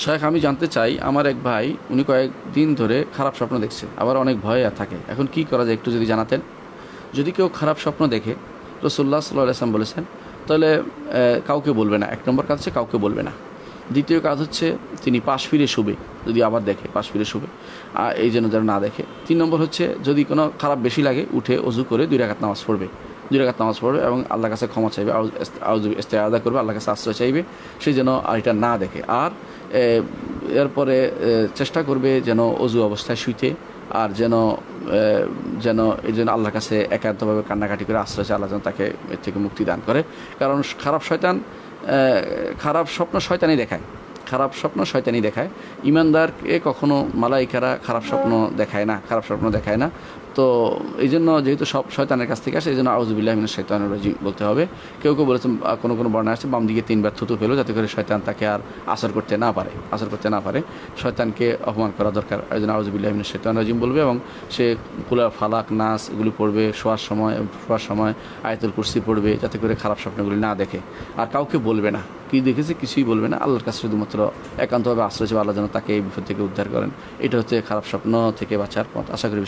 শেখ, আমি জানতে চাই, আমার এক ভাই উনি কয়েকদিন ধরে খারাপ স্বপ্ন দেখছে, আবার অনেক ভয়ে থাকে। এখন কি করা যায় একটু যদি জানাতেন। যদি কেউ খারাপ স্বপ্ন দেখে, রাসূলুল্লাহ সাল্লাল্লাহু আলাইহি ওয়াসাল্লাম বলেছেন, তাহলে কাউকে বলবে না। এক নম্বর কাজ হচ্ছে কাউকে বলবে না। দ্বিতীয় কাজ হচ্ছে তিনি পাশ ফিরে শুবে, যদি আবার দেখে পাশ ফিরে শুবে, এই যেন যেন না দেখে। 3 নম্বর হচ্ছে যদি কোনো খারাপ বেশি লাগে উঠে অজু করে 2 রাকাত নামাজ পড়বে, 2 রাকাত নামাজ পড়বে এবং আল্লাহর কাছে ক্ষমা চাইবে, ইস্তেআযা করবে, আল্লাহর কাছে আশ্রয় চাইবে, সে যেন আর এটা না দেখে। আর এরপরে চেষ্টা করবে যেন অজু অবস্থায় শুইতে, আর যেন যেন এই জন্য আল্লাহর কাছে একান্তভাবে কান্নাকাটি করে আশ্রয় চায়, আল্লাহ যেন তাকে এর থেকে মুক্তি দান করে। কারণ খারাপ স্বপ্ন শয়তানই দেখায়, খারাপ স্বপ্ন শয়তানই দেখায়। ইমানদারকে কখনো মালাইকারা খারাপ স্বপ্ন দেখায় না, খারাপ স্বপ্ন দেখায় না। তো এই জন্য যেহেতু সব শয়তানের কাছ থেকে আসে, এই জন্য আউযুবিল্লাহি মিনাশ শাইতানির রাজিম বলতে হবে। কেউ কেউ বলেছেন, কোনো বর্ণনা আসছে বাম দিকে 3 বার থুতু ফেলো, যাতে করে শয়তান তাকে আর আসর করতে না পারে। শয়তানকে অপমান করা দরকার, এই জন্য আউযুবিল্লাহি মিনাশ শাইতানির রাজিম বলবে এবং সে কুল, ফালাক, নাস এগুলি পড়বে শোয়ার সময় আয়াতুল কুরসি পড়বে, যাতে করে খারাপ স্বপ্নগুলি না দেখে। আর কাউকে বলবে না, কী দেখেছে কিছুই বলবে না। আল্লাহর কাছে শুধুমাত্র একান্তভাবে আশ্রয় চাইবে, আল্লাহ যেন তাকে এই বিপদ থেকে উদ্ধার করেন। এটা হচ্ছে খারাপ স্বপ্ন থেকে বাঁচার পথ। আশা করি